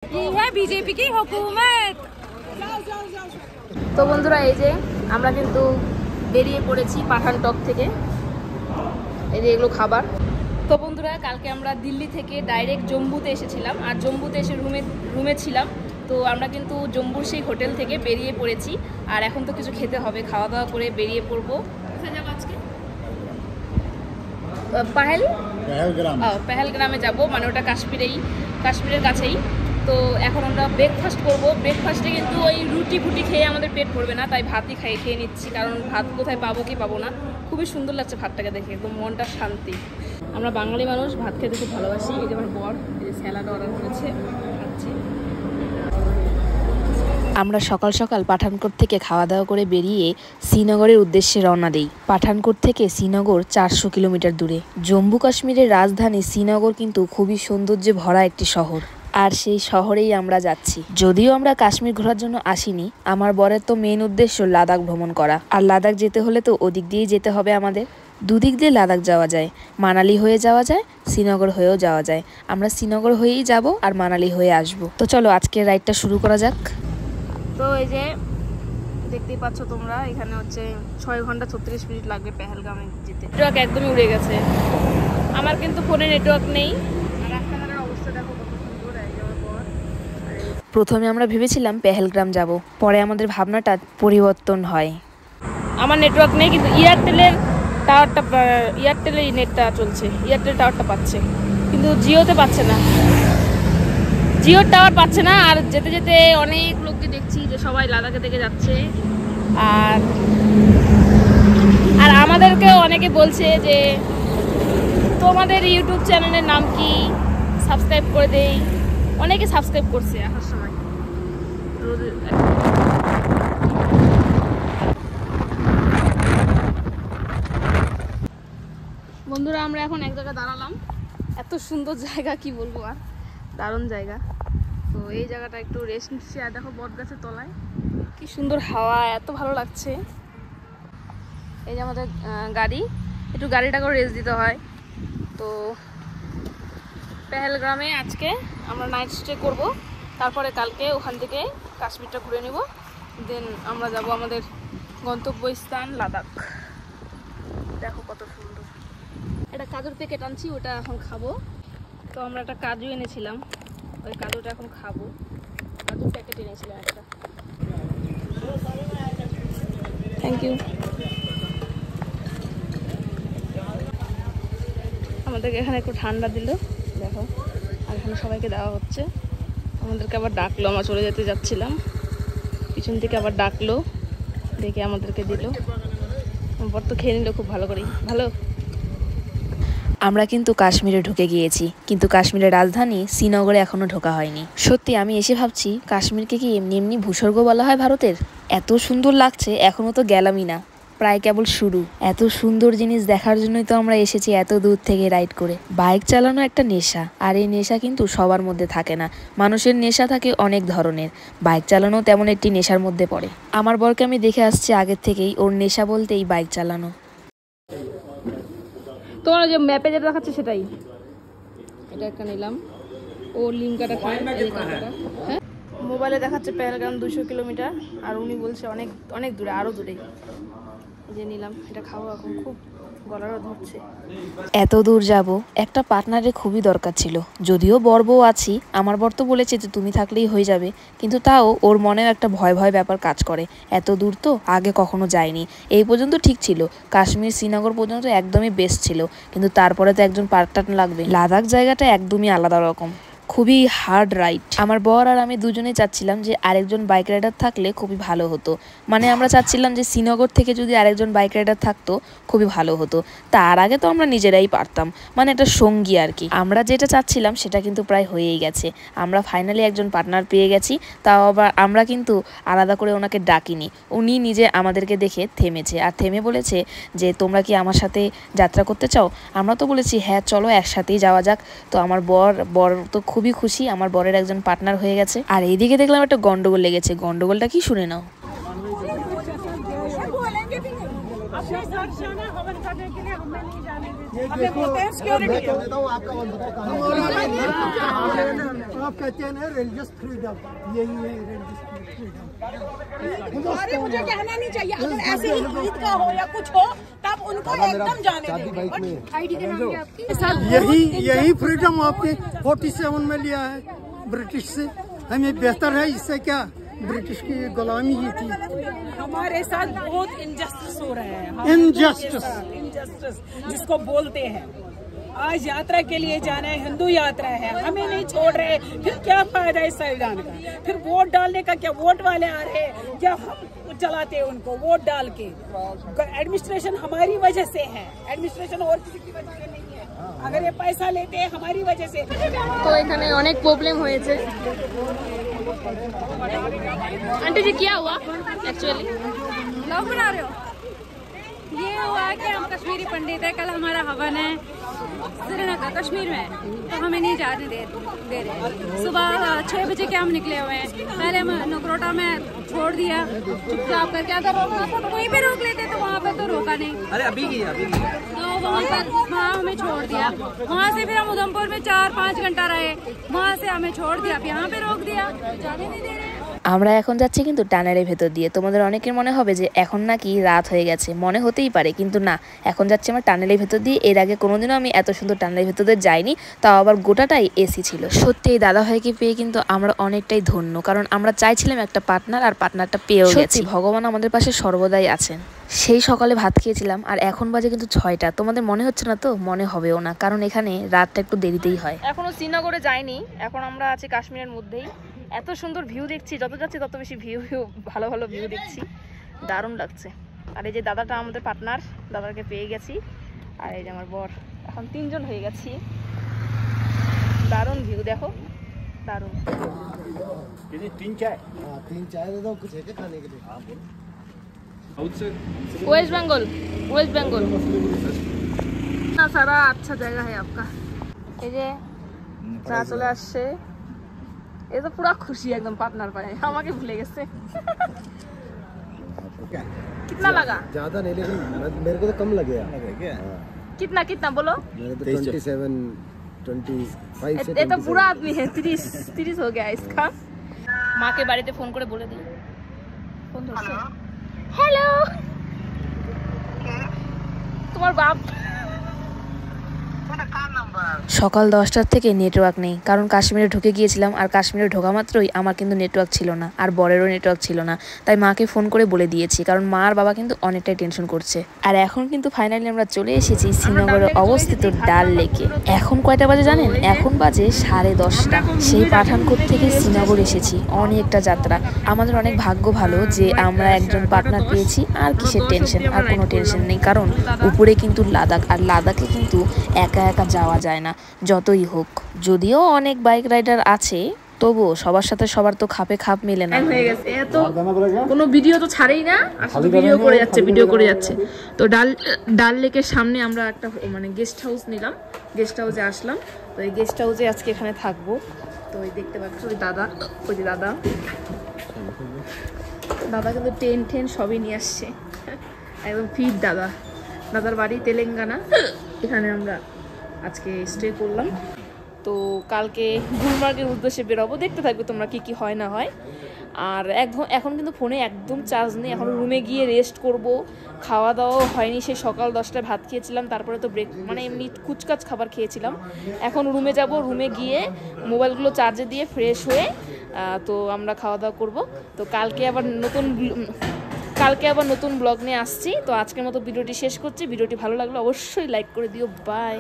ये है बीजेपी की हुकूमत। তো বন্ধুরা এই যে আমরা কিন্তু বেরিয়ে পড়েছি পাঠানটক থেকে। এই যে এগুলো খাবার। তো বন্ধুরা কালকে আমরা দিল্লি থেকে ডাইরেক্ট জম্মুতে এসেছিলাম, আর জম্মুতে এসে রুমে ছিলাম। তো আমরা কিন্তু জম্মুর সেই হোটেল থেকে বেরিয়ে পড়েছি, আর এখন তো কিছু খেতে হবে, খাওয়া দাওয়া করে বেরিয়ে পড়বো। কোথায় যাবো আজকে? পেহেলগ্রামে যাব, মানে ওটা কাশ্মীরের কাছেই। তো এখন আমরা ব্রেকফাস্ট করব। ব্রেকফাস্টে কিন্তু ওই রুটি ফুটি খেয়ে আমাদের পেট ভরবে না, তাই ভাতই খেয়ে নিচ্ছি, কারণ ভাত কোথায় পাবো কি পাবো না। খুবই সুন্দর লাগছে ভাতটাকে দেখে, একদম মনটা শান্তি। আমরা বাঙালি মানুষ ভাত খেতে খুব ভালোবাসি। এই যে আমার বর এই যে স্যালাড অর্ডার করেছে, খাচ্ছি। আমরা সকাল সকাল পাঠানকোট থেকে খাওয়া দাওয়া করে বেরিয়ে শ্রীনগরের উদ্দেশ্যে রওনা দিই। পাঠানকোট থেকে শ্রীনগর 400 কিলোমিটার দূরে। জম্মু কাশ্মীরের রাজধানী শ্রীনগর কিন্তু খুবই সৌন্দর্যে ভরা একটি শহর, আর সেই শহরেই আমরা যাচ্ছি। যদিও আমরা কাশ্মীর ঘোরার জন্য আসিনি, আমার বরের তো মেইন উদ্দেশ্য লাদাখ ভ্রমণ করা, আর লাদাখ যেতে হলে তো ওদিক দিয়েই যেতে হবে আমাদের। দুদিক দিয়ে লাদাখ যাওয়া যায়, মানালি হয়ে যাওয়া যায়, শ্রীনগর হয়েও যাওয়া যায়। আমরা শ্রীনগর হয়েই যাব আর মানালি হয়ে আসব। তো চলো আজকের রাইডটা শুরু করা যাক। তো এই যে দেখতেই পাচ্ছ তোমরা, এখানে হচ্ছে 6 ঘন্টা 36 মিনিট লাগবে পেহেলগামে যেতে। নেটওয়ার্ক একদমই উড়ে গেছে, আমার কিন্তু ফোনে নেটওয়ার্ক নেই। প্রথমে আমরা ভেবেছিলাম পেহেলগ্রাম যাব, পরে আমাদের ভাবনাটা পরিবর্তন হয়। আমার নেটওয়ার্ক নেই, কিন্তু এয়ারটেলের নেটটা চলছে, এয়ারটেল টাওয়ারটা পাচ্ছে, কিন্তু জিওতে পাচ্ছে না, জিওর টাওয়ার পাচ্ছে না। আর যেতে যেতে অনেক লোককে দেখছি যে সবাই লাদাখে থেকে যাচ্ছে, আর আমাদেরকেও অনেকে বলছে যে তোমাদের ইউটিউব চ্যানেলের নাম কি, সাবস্ক্রাইব করে দেই। অনেকে সাবস্ক্রাইব করছে আসার সময়। বন্ধুরা আমরা এখন এক জায়গায় দাঁড়ালাম, এত সুন্দর জায়গা কি বলবো, আর দারুণ জায়গা। তো এই জায়গাটা একটু রেস্ট নিচ্ছি, আর দেখো বট গাছের তলায় কি সুন্দর হাওয়া, এত ভালো লাগছে। এই যে আমাদের গাড়ি, একটু গাড়িটাকে রেস্ট দিতে হয়। তো পেহেলগ্রামে আজকে আমরা নাইট স্টে করব, তারপরে কালকে ওখান থেকে কাশ্মীরটা ঘুরে নেব, দেন আমরা যাব আমাদের গন্তব্যস্থান লাদাখ। দেখো কত সুন্দর। একটা কাজুর প্যাকেট আনছি, ওটা এখন খাবো। তো আমরা একটা কাজু এনেছিলাম, ওই কাজুটা এখন খাবো। কাজুর প্যাকেট এনেছিলাম একটা। Thank you. আমাদেরকে এখানে একটু ঠান্ডা দিল, দেখো, আর এখানে সবাইকে দেওয়া হচ্ছে। আমাদেরকে আবার ডাকলো, আমরা চলে যেতে যাচ্ছিলাম, পিছন থেকে আবার ডাকলো, দেখে আমাদেরকে দিল। আমার তো খেয়ে নিল খুব ভালো করেই, ভালো। আমরা কিন্তু কাশ্মীরে ঢুকে গিয়েছি, কিন্তু কাশ্মীরের রাজধানী শ্রীনগরে এখনো ঢোকা হয়নি। সত্যি আমি এসে ভাবছি কাশ্মীরকে কি এমনি এমনি ভূস্বর্গ বলা হয় ভারতের? এত সুন্দর লাগছে, এখনো তো গেলামই না, প্রায় কেবল শুরু। এত সুন্দর জিনিস দেখার জন্যই তো আমরা এসেছি এত দূর থেকে রাইড করে। বাইক চালানো একটা নেশা, আর এই নেশা কিন্তু সবার মধ্যে থাকে না, মানুষের নেশা থাকে অনেক ধরনের। বাইক চালানো তেমন একটি নেশার মধ্যে পড়ে। আমার বরকে আমি দেখে আসছি আগের থেকেই, ওর নেশা বলতেই বাইক চালানো। তোমার যে ম্যাপে যেটা দেখাচ্ছে সেটাই, এটা একটা নিলাম। ও লিঙ্কাটা খায়, হ্যাঁ মোবাইলে দেখাচ্ছে পেহেলগ্রাম 200 কিলোমিটার, আর উনি বলছে অনেক অনেক দূরে, আরও দূরে। যে নিলাম, এটা খাবো এখন, খুব গলারও ধরছে। এত দূর যাব, একটা পার্টনারের খুবই দরকার ছিল। যদিও বর বউ আছি, আমার বর তো বলেছে যে তুমি থাকলেই হয়ে যাবে, কিন্তু তাও ওর মনেও একটা ভয় ভয় ব্যাপার কাজ করে। এত দূর তো আগে কখনো যায়নি। এই পর্যন্ত ঠিক ছিল, কাশ্মীর শ্রীনগর পর্যন্ত একদমই বেস্ট ছিল, কিন্তু তারপরে তো একজন পার্টনার লাগবে। লাদাখ জায়গাটা একদমই আলাদা রকম, খুবই হার্ড রাইড। আমার বর আর আমি দুজনেই চাচ্ছিলাম যে আরেকজন বাইক রাইডার থাকলে খুবই ভালো হতো। মানে আমরা চাচ্ছিলাম যে শ্রীনগর থেকে যদি আরেকজন বাইক রাইডার থাকতো খুবই ভালো হতো। তার আগে তো আমরা নিজেরাই পারতাম, মানে একটা সঙ্গী আর কি। আমরা যেটা চাচ্ছিলাম সেটা কিন্তু প্রায় হয়েই গেছে। আমরা ফাইনালি একজন পার্টনার পেয়ে গেছি, তাও আবার আমরা কিন্তু আলাদা করে ওনাকে ডাকিনি। উনি নিজে আমাদেরকে দেখে থেমেছে, আর থেমে বলেছে যে তোমরা কি আমার সাথে যাত্রা করতে চাও? আমরা তো বলেছি হ্যাঁ চলো একসাথেই যাওয়া যাক। তো আমার বর তো খুবই খুশি, আমার বরের একজন পার্টনার হয়ে গেছে। আর এইদিকে দেখলাম একটা গন্ডগোল লেগেছে, গন্ডগোলটা কি শুনে নাও। अपने घर जाना हवन करने के लिए हमें नहीं जाने देते। हमें बोलते हैं सिक्योरिटी। आप कहते हैं ना रिलीजियस फ्रीडम, यही है रिलीजियस फ्रीडम। अरे मुझे कहना नहीं चाहिए, अगर ऐसे ही ईद का हो या कुछ हो तब उनको एकदम जाने देंगे। आईडी का नाम क्या आपकी? यही फ्रीडम आपके 47 में लिया है ब्रिटिश से। हमें बेहतर है, इससे क्या ब्रिटिश की गुलामी ही थी। हमारे साथ बहुत इनजस्टिस हो रहा है। इनजस्टिस जिसको बोलते हैं। आज यात्रा के लिए जाना है, हिंदू यात्रा है, हमें नहीं छोड़ रहे, फिर क्या फायदा इस संविधान का? फिर वोट डालने का क्या? वोट वाले आ रहे हैं या हम चलाते हैं उनको वोट डाल के? एडमिनिस्ट्रेशन हमारी वजह से है, एडमिनिस्ट्रेशन और किसी की वजह से नहीं है। अगर ये पैसा लेते हैं हमारी वजह से। তো এখানে অনেক প্রবলেম হয়েছে। आंटी जी क्या हुआ एक्चुअली? ब्लॉग बना रहे हो? ये हुआ कि हम कश्मीरी पंडित है, कल हमारा हवन है श्रीनगर कश्मीर में, तो हमें नहीं जाने दे रहे। सुबह 6 बजे के हम निकले हुए हैं, पहले हम नगरोटा में छोड़ दिया चुपचाप करके, अगर रोकना था तो वहीं पे रोक लेते, तो वहाँ पे तो रोका नहीं। अरे अभी तो वहाँ पर हमें छोड़ दिया। वहाँ से फिर हम उधमपुर में 4-5 घंटा रहे, वहाँ से हमें छोड़ दिया, अब यहाँ पे रोक दिया, जाने नहीं दे रहे। আমরা এখন যাচ্ছি কিন্তু টানেলের ভেতর দিয়ে। তোমাদের অনেকের মনে হবে যে এখন নাকি রাত হয়ে গেছে, মনে হতেই পারে, কিন্তু না, এখন যাচ্ছি আমরা টানেলের ভেতর দিয়ে। এর আগে কোনোদিনও আমি এত সুন্দর টানেলের ভেতর দিয়ে যাইনি, তাও আবার গোটাটাই এসি ছিল। সত্যি এই দাদাভাইকে পেয়ে কিন্তু আমরা অনেকটাই ধন্য, কারণ আমরা চাইছিলাম একটা পার্টনার, আর পার্টনারটা পেয়েও গেছি। ভগবান আমাদের পাশে সর্বদাই আছেন। সেই সকালে ভাত খেয়েছিলাম, আর এখন বাজে কিন্তু 6টা। তোমাদের মনে হচ্ছে না তো? মনে হবেও না, কারণ এখানে রাতটা একটু দেরিতেই হয়। এখনো শ্রীনগরে যাইনি, এখন আমরা আছি কাশ্মীরের মধ্যেই। এত সুন্দর ভিউ দেখছি, যত যাচ্ছি তত বেশি ভালো ভালো ভিউ দেখছি, দারুণ লাগছে। আর এই যে দাদাটা আমাদের পার্টনার, দাদাকে পেয়ে গেছি। আর এই যে আমার বর, এখন 3জন হয়ে গেছি। দারুণ ভিউ দেখো, দারুণ। 3 चाय दे दो, कुछ है क्या खाने के लिए? वेस्ट बंगाल, वेस्ट बंगाल ना सारा अच्छा जगह है आपका। এই যে চা চলে আসছে, ये तो पूरा खुशी एकदम पार्टनर पाए, আমাকে भूले गए। कितना लगा? ज्यादा नहीं, लेकिन मेरे को तो कम लगे क्या? कितना कितना बोलो? मेरे तो 27 25 से। ये तो पूरा आदमी है, 30 हो गया इसका। माँ के बाड़ीते फोन করে বলে দিই। फोन ধরছে। हेलो, তোমার বাপ। সকাল 10টার থেকে নেটওয়ার্ক নেই, কারণ কাশ্মীরে ঢুকে গিয়েছিলাম, আর কাশ্মীরে ঢোকা মাত্রই আমার কিন্তু নেটওয়ার্ক ছিল না, আর বরেরও নেটওয়ার্ক ছিল না। তাই মাকে ফোন করে বলে দিয়েছি, কারণ মা আর বাবা কিন্তু অনেকটাই টেনশন করছে। আর এখন কিন্তু ফাইনালি আমরা চলে এসেছি শ্রীনগরে অবস্থিত ডাল লেকে। এখন কয়টা বাজে জানেন? এখন বাজে 10:30। সেই পাঠানকোট থেকে শ্রীনগর এসেছি, অনেকটা যাত্রা। আমাদের অনেক ভাগ্য ভালো যে আমরা একজন পার্টনার পেয়েছি, আর কিসের টেনশন? আর কোনো টেনশন নেই, কারণ উপরে কিন্তু লাদাখ, আর লাদাখে কিন্তু একা একা যাওয়া যায় না যতই হোক। যদিও অনেক বাইক রাইডার আছে, তবুও সবার সাথে সবার তো খাপে খাপ মিলে না। হয়ে গেছে, এত কোনো ভিডিও তো ছাড়েই না, আর শুধু ভিডিও করে যাচ্ছে। তো ডাল লেকের সামনে আমরা একটা মানে গেস্ট হাউস নিলাম, গেস্ট হাউসে আসলাম। তো এই গেস্ট হাউসে আজকে এখানে থাকবো। তো ওই দেখতে পাচ্ছ ওই দাদা, ওই যে দাদা কিন্তু টেন সবই নিয়ে আসছে, একদম ফিট দাদা। দাদার বাড়ি তেলেঙ্গানা, এখানে আমরা আজকে স্টে করলাম। তো কালকে গুলমার্গের উদ্দেশ্যে বেরোবো, দেখতে থাকবে তোমরা কি কি হয় না হয়। আর এখন কিন্তু ফোনে একদম চার্জ নেই, এখন রুমে গিয়ে রেস্ট করব। খাওয়া দাওয়াও হয়নি, সেই সকাল 10টায় ভাত খেয়েছিলাম, তারপরে তো ব্রেক মানে এমনি কুচকাচ খাবার খেয়েছিলাম। এখন রুমে যাব, রুমে গিয়ে মোবাইলগুলো চার্জে দিয়ে ফ্রেশ হয়ে তো আমরা খাওয়া দাওয়া করবো। তো কালকে আবার নতুন ব্লগ নিয়ে আসছি। তো আজকের মতো ভিডিওটি শেষ করছি। ভিডিওটি ভালো লাগলে অবশ্যই লাইক করে দিও। বাই।